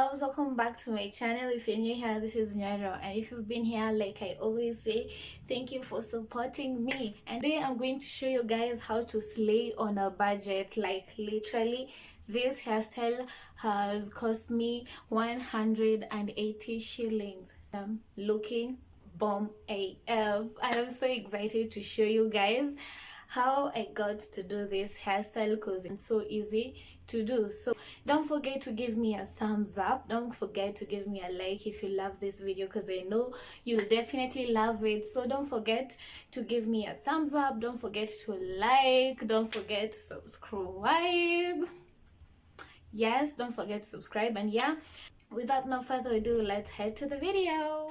loves, welcome back to my channel. If you're new here, this is Nyoero, and if you've been here, like I always say, thank you for supporting me. And today I'm going to show you guys how to slay on a budget. Like literally, this hairstyle has cost me 180 shillings. I'm looking bomb AF. I am so excited to show you guys how I got to do this hairstyle because it's so easy to do. So don't forget to give me a thumbs up, don't forget to give me a like if you love this video, because I know you'll definitely love it. So don't forget to give me a thumbs up, don't forget to like, don't forget to subscribe. Yes, don't forget to subscribe. And yeah, without no further ado, let's head to the video.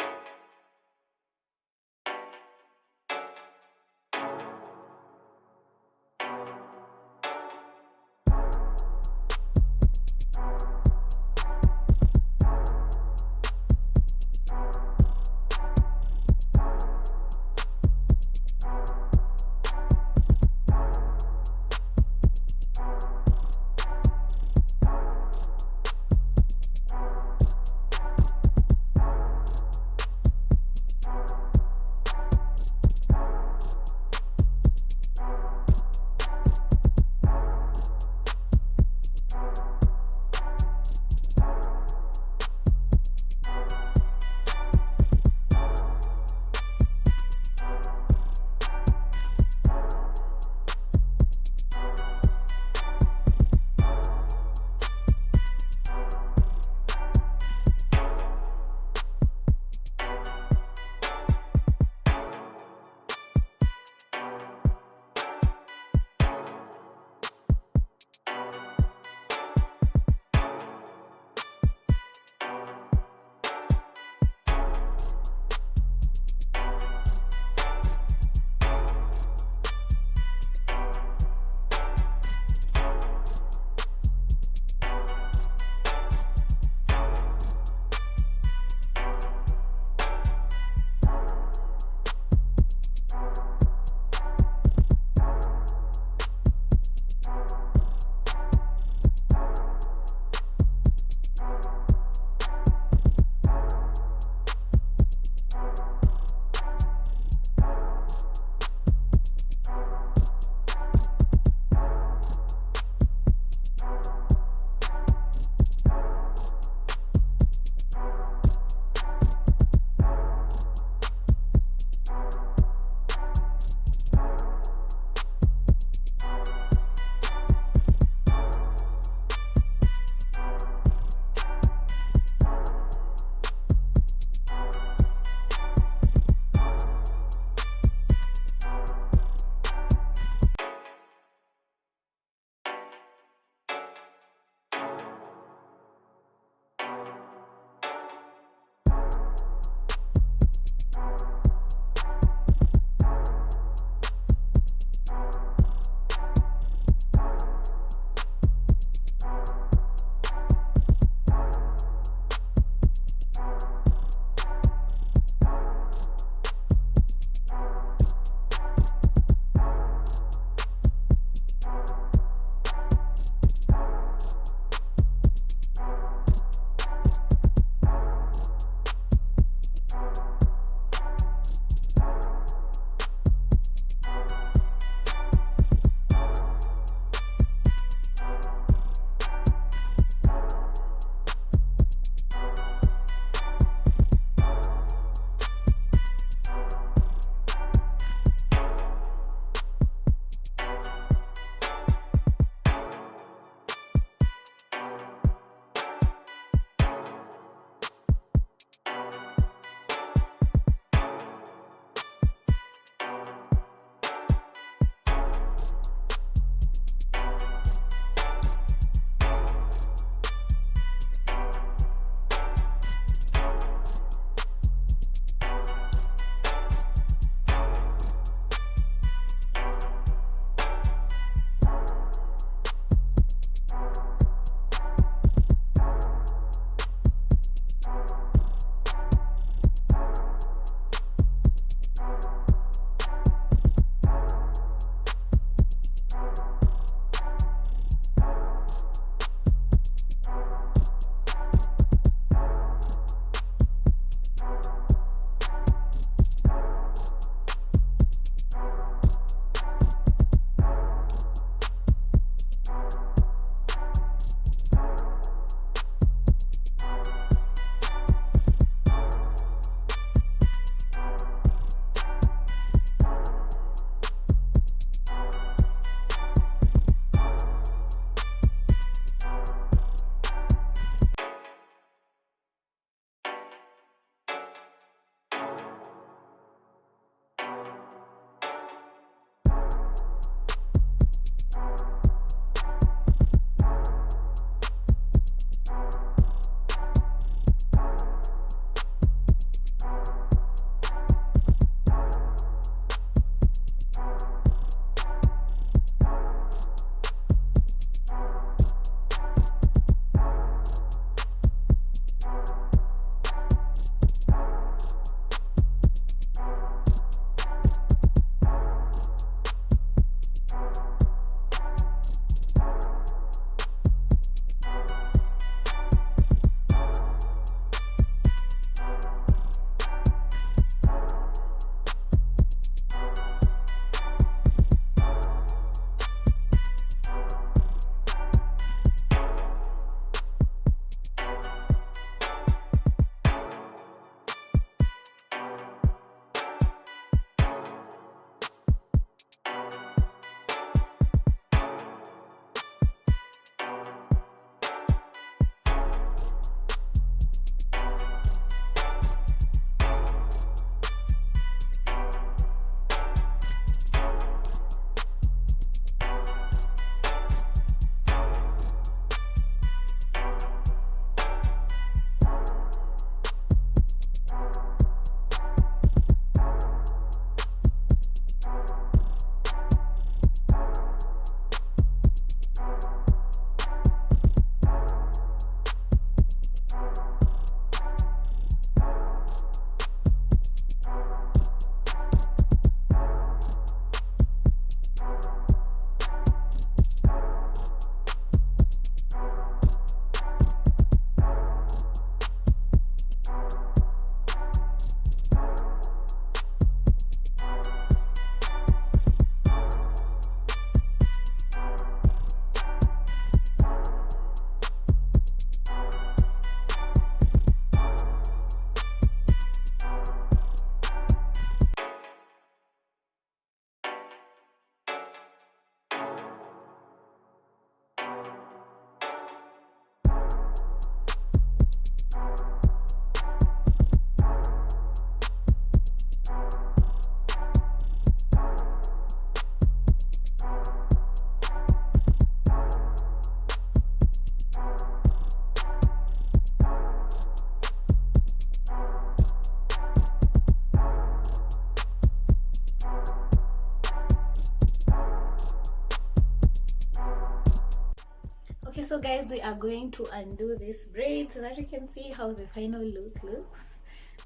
so guys, we are going to undo this braid so that you can see how the final look looks.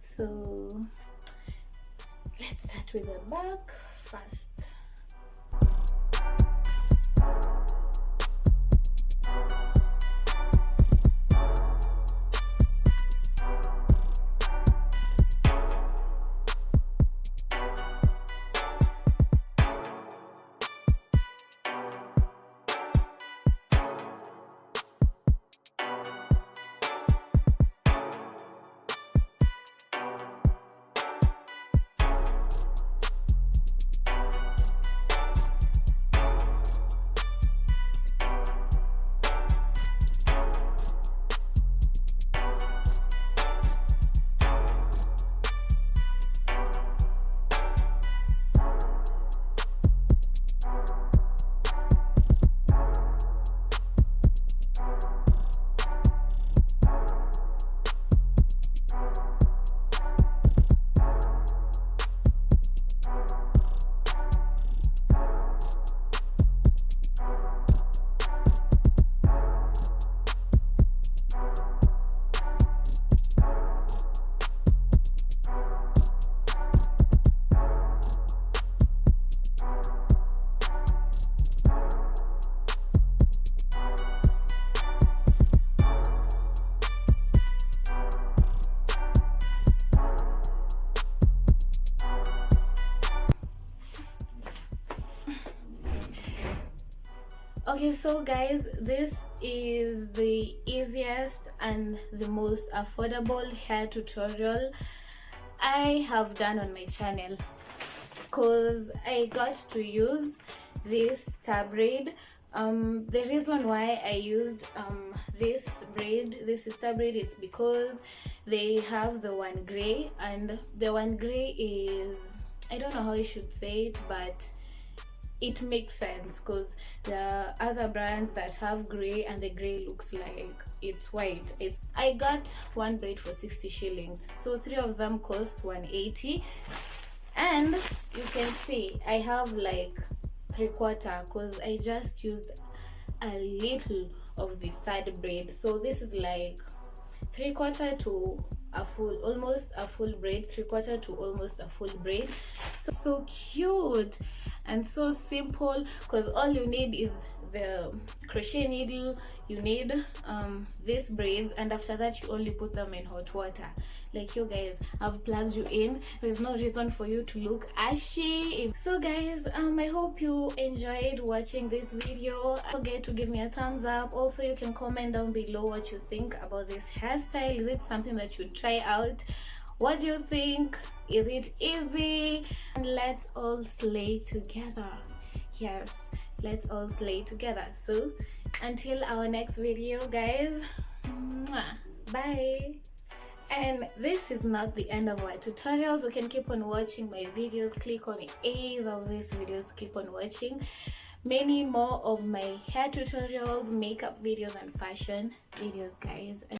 So let's start with the back first. Okay, so guys, this is the easiest and the most affordable hair tutorial I have done on my channel, because I got to use this star braid. The reason why I used this star braid is because they have the one gray, and the one gray is, I don't know how I should say it, but it makes sense because the other brands that have gray and the gray looks like it's white. I got one braid for 60 shillings, so 3 of them cost 180, and you can see I have like 3/4 because I just used a little of the third braid. So this is like 3/4 to a full, almost a full braid, 3/4 to almost a full braid. So cute and so simple, because all you need is the crochet needle, you need these braids, and after that you only put them in hot water. Like, you guys, I've plugged you in. There's no reason for you to look ashy. So guys, I hope you enjoyed watching this video. Don't forget to give me a thumbs up. Also, you can comment down below what you think about this hairstyle. Is it something that you'd try out? What do you think? Is it easy? And let's all slay together. Yes, let's all slay together. So until our next video, guys, bye. And this is not the end of our tutorials. You can keep on watching my videos. Click on either of these videos, keep on watching many more of my hair tutorials, makeup videos, and fashion videos, guys.